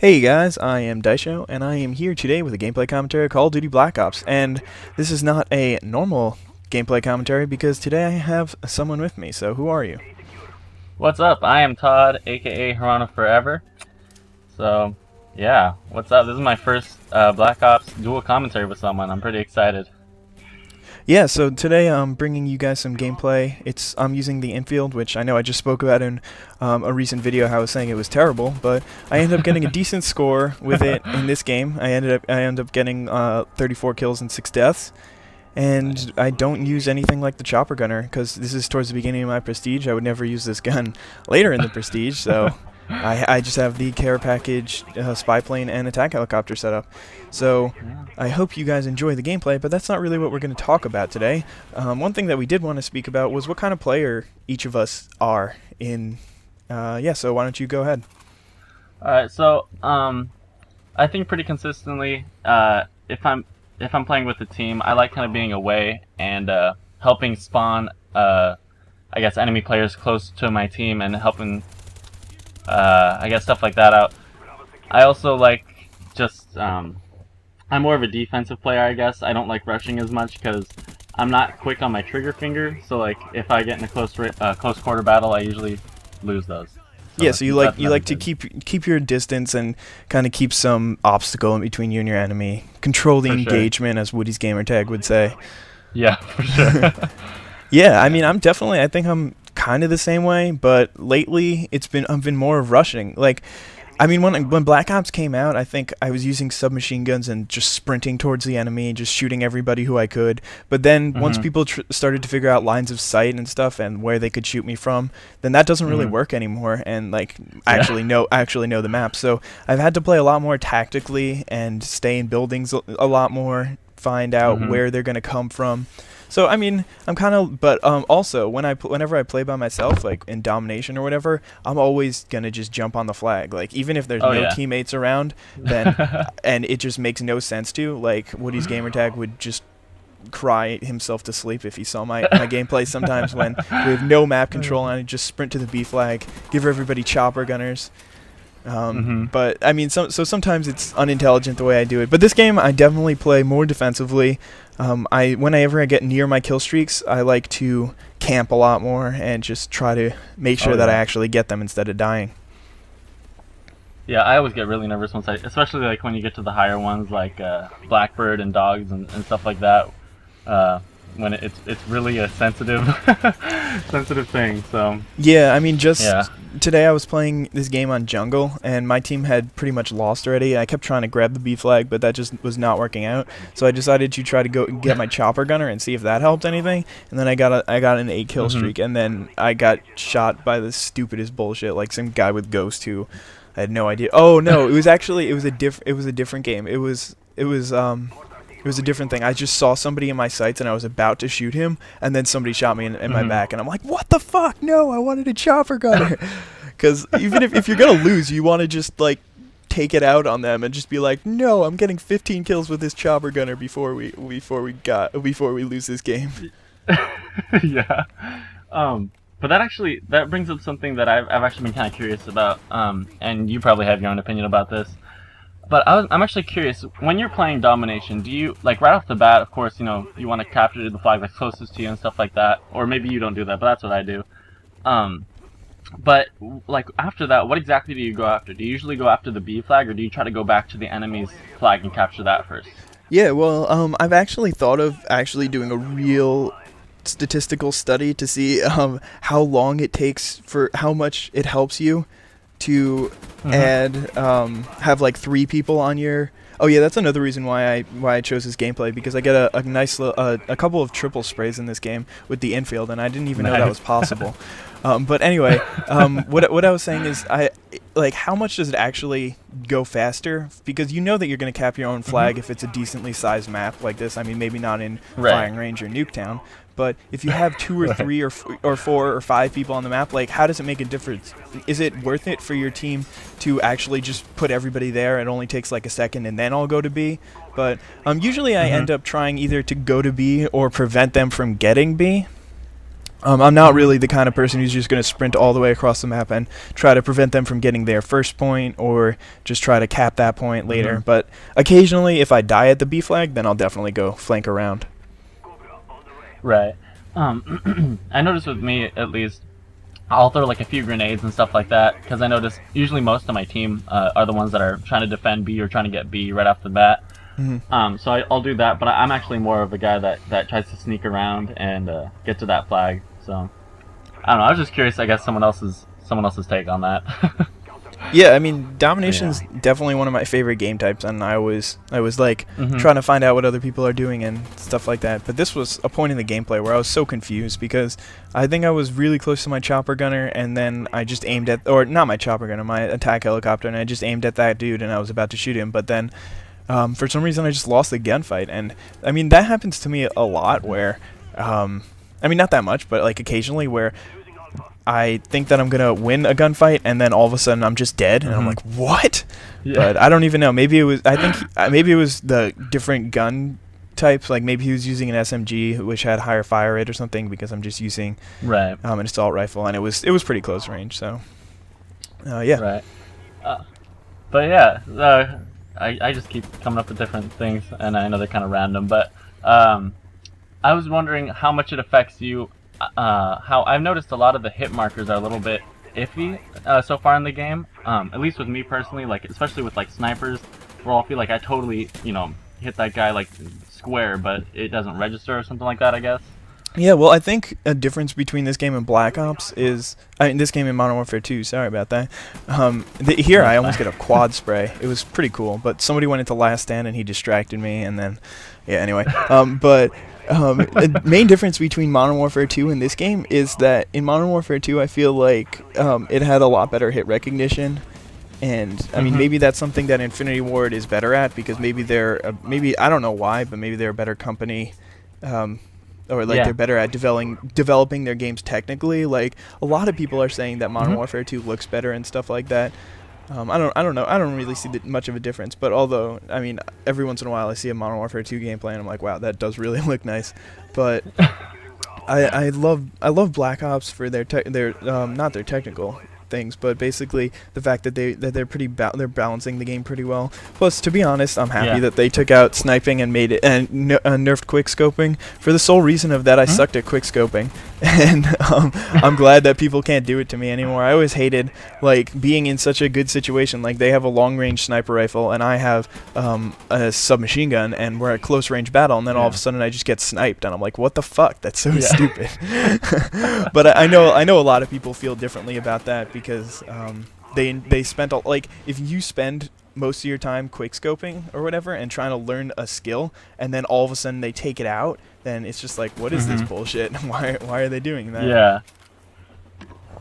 Hey guys, I am Daisho, and I am here today with a gameplay commentary of Call of Duty Black Ops. And this is not a normal gameplay commentary because today I have someone with me. So who are you? What's up? I am Todd, aka Hirano4ever. So, yeah, what's up? This is my first Black Ops dual commentary with someone. I'm pretty excited. Yeah, so today I'm bringing you guys some gameplay. I'm using the infield, which I know I just spoke about in a recent video how I was saying it was terrible, but I ended up getting a decent score with it in this game. I ended up getting 34 kills and 6 deaths. And I don't use anything like the chopper gunner because this is towards the beginning of my prestige. I would never use this gun later in the prestige, so I just have the care package, spy plane, and attack helicopter set up. So I hope you guys enjoy the gameplay, but that's not really what we're going to talk about today. One thing that we did want to speak about was what kind of player each of us are in. Yeah, so why don't you go ahead? Alright, so I think pretty consistently, if I'm playing with the team, I like kind of being away and helping spawn, I guess, enemy players close to my team and helping, I guess, stuff like that out. I also like just, I'm more of a defensive player, I guess. I don't like rushing as much because I'm not quick on my trigger finger. So, like, if I get in a close quarter battle, I usually lose those. Yeah, so you like to keep your distance and kind of keep some obstacle in between you and your enemy. Control the engagement, as Woody's gamertag would say. Yeah, for sure. Yeah, I mean, I think I'm kind of the same way, but lately I've been more of rushing. Like, I mean, when Black Ops came out, I think I was using submachine guns and just sprinting towards the enemy, just shooting everybody who I could. But then once people started to figure out lines of sight and stuff and where they could shoot me from, then that doesn't really work anymore. And like actually know the map. So I've had to play a lot more tactically and stay in buildings a lot more, find out where they're gonna come from. So I mean, I'm kind of, but also whenever I play by myself, like in domination or whatever, I'm always gonna just jump on the flag. Like even if there's no teammates around, then and it just makes no sense to. Like Woody's gamertag would just cry himself to sleep if he saw my gameplay sometimes when we have no map control and I just sprint to the B flag, give everybody chopper gunners. But I mean, so sometimes it's unintelligent the way I do it. But this game, I definitely play more defensively. Whenever I get near my kill streaks, I like to camp a lot more and just try to make sure that I actually get them instead of dying. Yeah, I always get really nervous especially like when you get to the higher ones, like Blackbird and dogs and stuff like that. When it's really a sensitive sensitive thing. So yeah, I mean, today I was playing this game on jungle and my team had pretty much lost already. I kept trying to grab the B flag, but that just was not working out. So I decided to try to go get my chopper gunner and see if that helped anything. And then I got an 8 kill streak, and then I got shot by the stupidest bullshit, like some guy with Ghost who I had no idea. Oh no, it was a different game. It was a different thing. I just saw somebody in my sights and I was about to shoot him, and then somebody shot me in my back, and I'm like, what the fuck? No, I wanted a chopper gunner. Because even if you're going to lose, you want to just, like, take it out on them and just be like, no, I'm getting 15 kills with this chopper gunner before we lose this game. Yeah. But that brings up something that I've actually been kind of curious about, and you probably have your own opinion about this. But I'm actually curious, when you're playing domination, do you, like, right off the bat, of course, you know, you want to capture the flag that's closest to you and stuff like that, or maybe you don't do that, but that's what I do. But, like, after that, what exactly do you go after? Do you usually go after the B flag, or do you try to go back to the enemy's flag and capture that first? Yeah, well, I've actually thought of doing a real statistical study to see how long it takes for how much it helps you to add have like 3 people on your. Oh yeah, that's another reason why I chose this gameplay, because I get a nice a couple of triple sprays in this game with the infield, and I didn't even know that was possible. But anyway, what I was saying is, how much does it actually go faster? Because you know that you're going to cap your own flag if it's a decently sized map like this. I mean, maybe not in firing range or Nuketown, but if you have 2 or 3 or 4 or 5 people on the map, like, how does it make a difference? Is it worth it for your team to actually just put everybody there? It only takes like a second and then I'll go to B. But usually I end up trying either to go to B or prevent them from getting B. I'm not really the kind of person who's just going to sprint all the way across the map and try to prevent them from getting their first point or just try to cap that point later. But occasionally, if I die at the B flag, then I'll definitely go flank around. Right. I noticed with me, at least, I'll throw like a few grenades and stuff like that, because I notice usually most of my team are the ones that are trying to defend B or trying to get B right off the bat. So I'll do that, but I'm actually more of a guy that tries to sneak around and get to that flag. So I don't know. I was just curious. I guess someone else's take on that. Yeah, I mean, domination's definitely one of my favorite game types, and I was like trying to find out what other people are doing and stuff like that. But this was a point in the gameplay where I was so confused because I think I was really close to my chopper gunner, and then I just aimed at, or not my chopper gunner, my attack helicopter, and I just aimed at that dude, and I was about to shoot him, but then for some reason I just lost the gunfight. And I mean, that happens to me a lot where, I mean, not that much, but like occasionally where I think that I'm gonna win a gunfight, and then all of a sudden I'm just dead, and I'm like, what? Yeah. But I don't even know. Maybe it was. I think maybe it was the different gun types. Like maybe he was using an SMG, which had higher fire rate or something, because I'm just using an assault rifle, and it was pretty close range. So yeah. Right. But yeah, I just keep coming up with different things, and I know they're kind of random, but I was wondering how much it affects you. How I've noticed a lot of the hit markers are a little bit iffy so far in the game. At least with me personally, like especially with like snipers, where I'll feel like I totally, hit that guy like square, but it doesn't register or something like that, I guess. Yeah, well, I think a difference between this game and Black Ops is, this game and Modern Warfare 2, sorry about that. Here I almost get a quad spray. It was pretty cool, but somebody went into last stand and he distracted me, and then, yeah, anyway. The main difference between Modern Warfare 2 and this game is that in Modern Warfare 2, I feel like it had a lot better hit recognition. And I mean, maybe that's something that Infinity Ward is better at, because maybe they're maybe I don't know why, but maybe they're a better company, or like they're better at developing their games technically. Like a lot of people are saying that Modern Warfare 2 looks better and stuff like that. I don't know. I don't really see much of a difference. But although, I mean, every once in a while I see a Modern Warfare 2 gameplay and I'm like, wow, that does really look nice. But I love Black Ops for their not their technical things, but basically the fact that they're balancing the game pretty well. Plus, to be honest, I'm happy that they took out sniping and made it and nerfed quick scoping for the sole reason of that I sucked at quick scoping, and I'm glad that people can't do it to me anymore. I always hated like being in such a good situation, like they have a long range sniper rifle and I have a submachine gun, and we're at close range battle, and then all of a sudden I just get sniped, and I'm like, what the fuck? That's so stupid. But I know a lot of people feel differently about that, because they spent like, if you spend most of your time quick scoping or whatever and trying to learn a skill, and then all of a sudden they take it out, then it's just like, what is this bullshit? Why are they doing that? Yeah.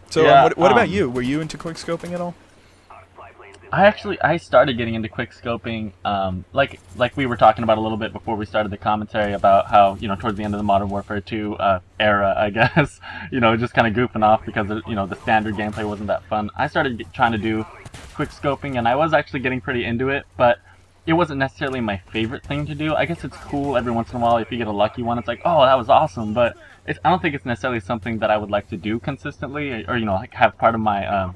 So what about you? Were you into quick scoping at all? I started getting into quick scoping, like we were talking about a little bit before we started the commentary about how, towards the end of the Modern Warfare 2 era, I guess, just kind of goofing off because, the standard gameplay wasn't that fun. I started trying to do quick scoping, and I was actually getting pretty into it, but it wasn't necessarily my favorite thing to do. I guess it's cool every once in a while if you get a lucky one. It's like, oh, that was awesome, but I don't think it's necessarily something that I would like to do consistently, or like have part of my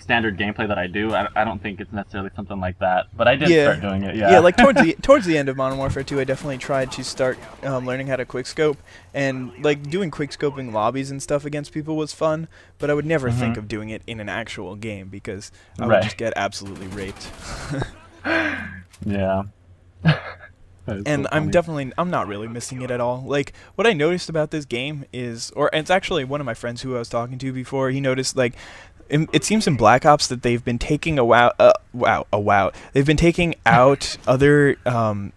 standard gameplay that I do. I don't think it's necessarily something like that, but I did start doing it. Yeah, like towards the end of Modern Warfare 2, I definitely tried to start learning how to quickscope, and like doing quickscoping lobbies and stuff against people was fun, but I would never think of doing it in an actual game, because I would just get absolutely raped. Yeah. And so I'm not really missing it at all. Like, what I noticed about this game is, or it's actually one of my friends who I was talking to before, he noticed, like, it seems in Black Ops that they've been taking they've been taking out other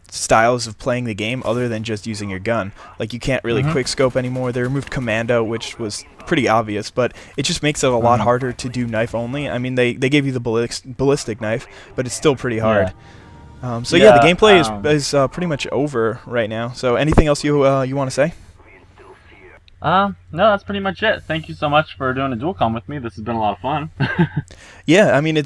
styles of playing the game other than just using your gun. Like, you can't really quick scope anymore. They removed commando, which was pretty obvious, but it just makes it a lot harder to do knife only. I mean, they gave you the ballistic knife, but it's still pretty hard. So the gameplay is pretty much over right now. So anything else you want to say? No, that's pretty much it. Thank you so much for doing a dual com with me. This has been a lot of fun. Yeah, I mean, it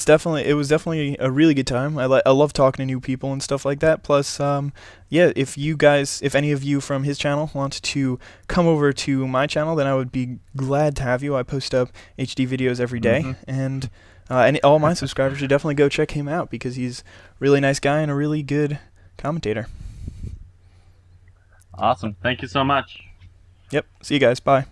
was definitely a really good time. I love talking to new people and stuff like that. Plus, yeah, if any of you from his channel want to come over to my channel, then I would be glad to have you. I post up HD videos every day, Hmm. and all my subscribers should definitely go check him out because he's a really nice guy and a really good commentator. Awesome. Thank you so much. Yep. See you guys. Bye.